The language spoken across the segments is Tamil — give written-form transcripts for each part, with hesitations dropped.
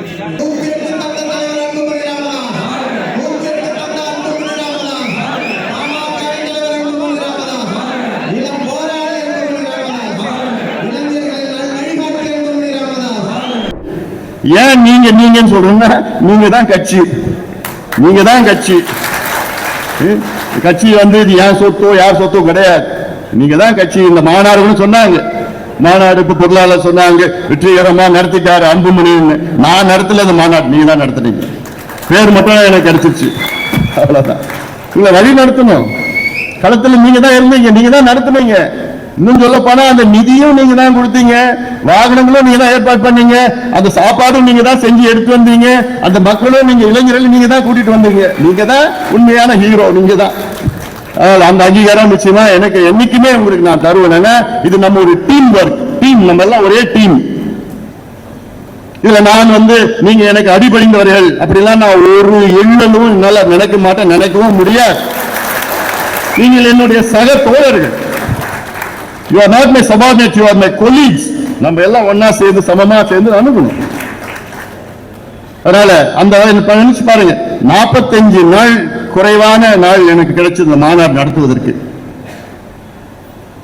ஏன் நீங்க சொல்றீங்க? நீங்க தான் கட்சி, நீங்க தான் கட்சி. கட்சி வந்து இது ஏன் சொத்தோ யார் சொத்தோ கிடையாது. நீங்க தான் கட்சி. இந்த மாநாடு சொன்னாங்க, மாநாடு பொருளாளர் சொன்னாங்க வெற்றிகரமா நடத்திட்டாரு அன்புமணின்னு. நான் நடத்தல அந்த மாநாடு, நீங்க தான் நடத்துனீங்க. பேர் மட்டும் எனக்கு கிடைச்சிருச்சு, அவ்வளவுதான். உங்களை வழி நடத்தணும். களத்துல நீங்க தான் இருந்தீங்க, நீங்க தான் நடத்துனீங்க. இன்னும் சொல்ல போனா அந்த நிதியும் நீங்க தான் கொடுத்தீங்க, வாகனங்களும் நீங்க தான் ஏற்பாடு பண்ணீங்க, அந்த சாப்பாடும் நீங்க தான் செஞ்சு எடுத்து வந்தீங்க, அந்த மக்களும் நீங்க இளைஞர்கள் நீங்க தான் கூட்டிட்டு வந்தீங்க. நீங்க தான் உண்மையான ஹீரோ, நீங்க தான். அந்த அங்கீகாரம் நிச்சயமா எனக்கு என்னைக்குமே உங்களுக்கு நான் தருவேன். இது நம்ம ஒரு டீம் ஒர்க், டீம், நம்ம எல்லாம் ஒரே டீம். இதுல நான் வந்து நீங்க எனக்கு அடிபணிந்தவர்கள் அப்படிலாம் நான் ஒரு எண்ணமும் என்னால நினைக்க மாட்டேன், நினைக்கவும் முடியாது. நீங்கள் என்னுடைய சக தோழர்கள். You are not my subordinate, you are my colleagues. நம்ம எல்லாம் ஒன்னா சேர்ந்து சமமா சேர்ந்து அணுகணும். அதனால அந்த நினைச்சு பாருங்க, 45 நாள் குறைவான நாள் எனக்கு கிடைச்சது இந்த மாநாடு நடத்துவதற்கு.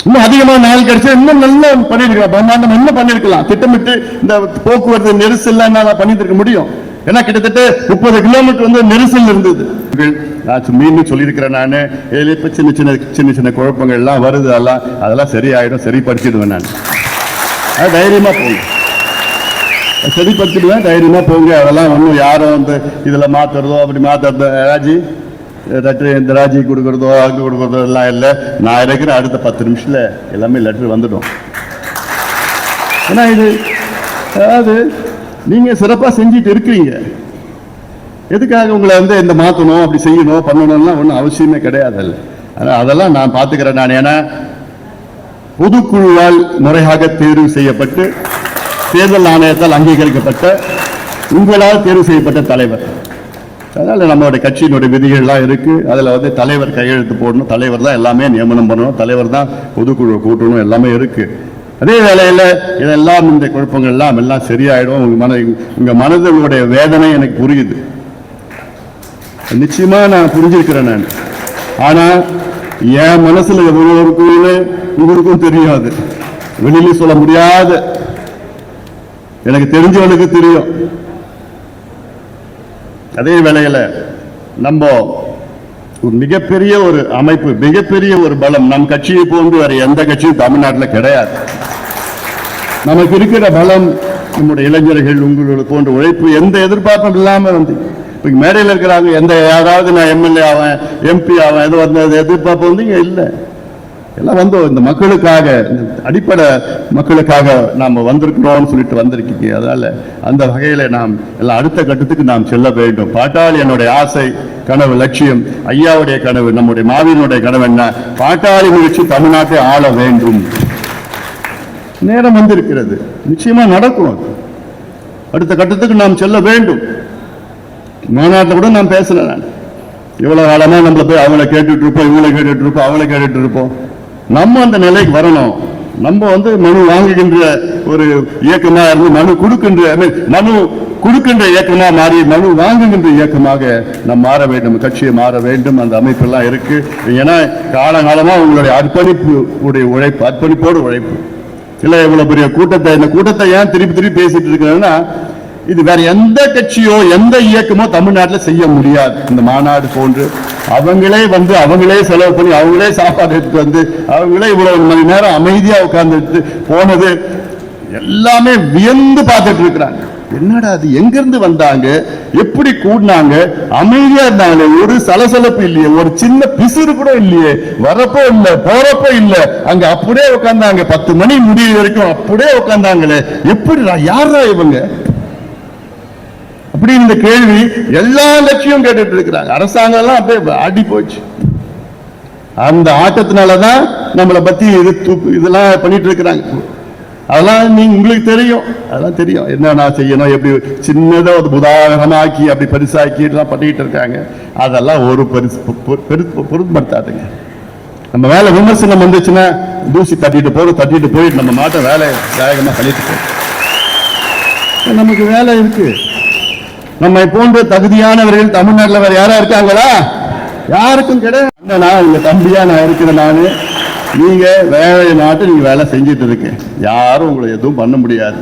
இன்னும் அதிகமான நாள் கிடைச்சா இன்னும் நல்லா பண்ணிருக்கலாம், பிரம்மாண்டம் என்ன பண்ணிருக்கலாம். திட்டமிட்டு இந்த போக்குவரத்து நெரிசல் பண்ணிட்டு இருக்க முடியும். ஏன்னா கிட்டத்தட்ட 30 கிலோமீட்டர் வந்து நெரிசல் இருந்தது. மீண்டும் சொல்லியிருக்கிறேன் நானு, இப்ப சின்ன சின்ன சின்ன சின்ன குழப்பங்கள் எல்லாம் வருது, அதெல்லாம் சரியாயிடும், சரிப்படுத்திடுவேன் நான். தைரியமா போங்க, சரிப்படுத்திடுவேன், தைரியமா போங்க. அதெல்லாம் ஒன்றும் யாரும் வந்து இதுல மாத்துறதோ அப்படி மாத்துறதோ இந்த ராஜி கொடுக்கறதோ அங்கு கொடுக்கறதோ எல்லாம் இல்லை. நான் இருக்கிற அடுத்த 10 நிமிஷத்துல எல்லாமே லெட்டர் வந்துடும். ஏன்னா இது அதாவது நீங்க சிறப்பா செஞ்சுட்டு இருக்கிறீங்க. எதுக்காக உங்களை வந்து இந்த மாற்றணும் அப்படி செய்யணும் பண்ணணும்லாம் ஒன்றும் அவசியமே கிடையாது. அதெல்லாம் நான் பார்த்துக்கிறேன் நான். ஏன்னா பொதுக்குழுவால் முறையாக தேர்வு செய்யப்பட்டு தேர்தல் ஆணையத்தால் அங்கீகரிக்கப்பட்ட உங்களால் தேர்வு செய்யப்பட்ட தலைவர். அதனால நம்மளுடைய கட்சியினுடைய விதிகள்லாம் இருக்கு. அதில் வந்து தலைவர் கையெழுத்து போடணும், தலைவர் தான் எல்லாமே நியமனம் பண்ணணும், தலைவர் தான் பொதுக்குழு கூட்டணும், எல்லாமே இருக்கு. அதே வேளையில் இதெல்லாம் இந்த குழப்பங்கள் எல்லாம் சரியாயிடும். உங்க மனதினுடைய வேதனை எனக்கு புரியுது, நிச்சயமா நான் புரிஞ்சிருக்கிறேன் நான். ஆனா என் மனசுல எவ்வளவு இருக்குன்னு உங்களுக்கும் தெரியாது, வெளியில சொல்ல முடியாது. எனக்கு தெரிஞ்சவனுக்கு தெரியும். அதே வேளையில நம்ம ஒரு மிகப்பெரிய ஒரு அமைப்பு, மிகப்பெரிய ஒரு பலம் நம் கட்சியை போன்று வேற எந்த கட்சியும் தமிழ்நாட்டில் கிடையாது. நமக்கு இருக்கிற பலம் நம்முடைய இளைஞர்கள், உங்களோட போன்ற உழைப்பு, எந்த எதிர்பார்ப்பும் இல்லாம வந்து இப்ப மேடையில் இருக்கிறாங்க. எந்த யாராவது நான் எம்எல்ஏ ஆவேன், எம்பி ஆவேன், எது வந்த எதிர்பார்ப்பு வந்து இங்க இல்லை. எல்லாம் வந்து இந்த மக்களுக்காக, அடிப்படை மக்களுக்காக நாம் வந்திருக்கிறோம்னு சொல்லிட்டு வந்திருக்கீங்க. அதனால அந்த வகையில நாம் எல்லாம் அடுத்த கட்டத்துக்கு நாம் செல்ல வேண்டும். பாட்டாளி என்னுடைய ஆசை, கனவு, லட்சியம், ஐயாவுடைய கனவு, நம்முடைய மாவீரனுடைய கனவு என்ன? பாட்டாளி முயற்சி தமிழ்நாட்டை ஆள வேண்டும். நேரம் வந்திருக்கிறது, நிச்சயமா நடக்கும். அடுத்த கட்டத்துக்கு நாம் செல்ல வேண்டும். மாநாட்டில் கூட நாம் பேசல. நான் இவ்வளவு காலமா நம்மள போய் அவங்கள கேட்டுட்டு இருப்போம், இவங்களை கேட்டுட்டு இருப்போம், அவங்கள கேட்டுட்டு இருப்போம். நம்ம அந்த நிலைக்கு வரணும். நம்ம வந்து மனு வாங்குகின்ற ஒரு இயக்கமா இருந்து மனு கொடுக்கின்ற இயக்கமா மாறி மனு வாங்குகின்ற இயக்கமாக நாம் மாற வேண்டும், கட்சியை மாற வேண்டும். அந்த அமைப்பெல்லாம் இருக்கு. ஏன்னா காலகாலமா உங்களுடைய அர்ப்பணிப்போடு உழைப்பு இல்லை. இவ்வளவு பெரிய கூட்டத்தை, இந்த கூட்டத்தை ஏன் திருப்பி பேசிட்டு இருக்கிறேன்னா, இது வேற எந்த கட்சியோ எந்த இயக்கமோ தமிழ்நாட்டில் செய்ய முடியாது. இந்த மாநாடு போன்று அவங்களே வந்து அவங்களே செலவு பண்ணி அவங்களே சாப்பாடு எடுத்துட்டு வந்து அவங்களே இவ்வளவு மணி நேரம் அமைதியா உட்கார்ந்து போனது எல்லாமே வியந்து பார்த்துட்டு இருக்கிறாங்க. என்னடா அது, எங்கிருந்து வந்தாங்க, எப்படி கூடினாங்க, அமைதியா இருந்தாங்களே, ஒரு சலசலப்பு இல்லையே, ஒரு சின்ன பிசுறு கூட இல்லையே, வரப்போ இல்ல போறப்போ இல்ல, அங்க அப்படியே உட்கார்ந்தாங்க. 10 மணி முடிவு வரைக்கும் அப்படியே உட்கார்ந்தாங்களே, எப்படிடா, யாரா இவங்க அப்படி இந்த கேள்வி எல்லா லட்சியம் கேட்டுட்டு இருக்கிறாங்க. அரசாங்கம் எல்லாம் அப்படியே ஆடி போச்சு. அந்த ஆட்டத்தினாலதான் நம்மளை பத்தி இதெல்லாம் பண்ணிட்டு இருக்கிறாங்க. அதெல்லாம் நீங்க உங்களுக்கு தெரியும், அதெல்லாம் தெரியும் என்ன செய்யணும், எப்படி சின்னதா ஒரு உதாரணமாக்கி அப்படி பரிசாக்கி எல்லாம் பண்ணிட்டு இருக்காங்க. அதெல்லாம் ஒரு பொருட்படுத்தாதுங்க. நம்ம வேலை விமர்சனம் வந்துச்சுன்னா தூசி தட்டிட்டு போயிட்டு நம்ம மாட்ட வேலை வேகமா பண்ணிட்டு போய் நமக்கு வேலை இருக்கு. நம்மை போன்ற தகுதியானவர்கள் தமிழ்நாட்டில் வேற யாரா இருக்காங்களா? யாருக்கும் கிடையாது. நான் உங்க தம்பியா நான் இருக்கிறேன். நானு நீங்க வேலை நாட்டு நீங்க வேலை செஞ்சுட்டு இருக்கேன். யாரும் உங்களை எதுவும் பண்ண முடியாது.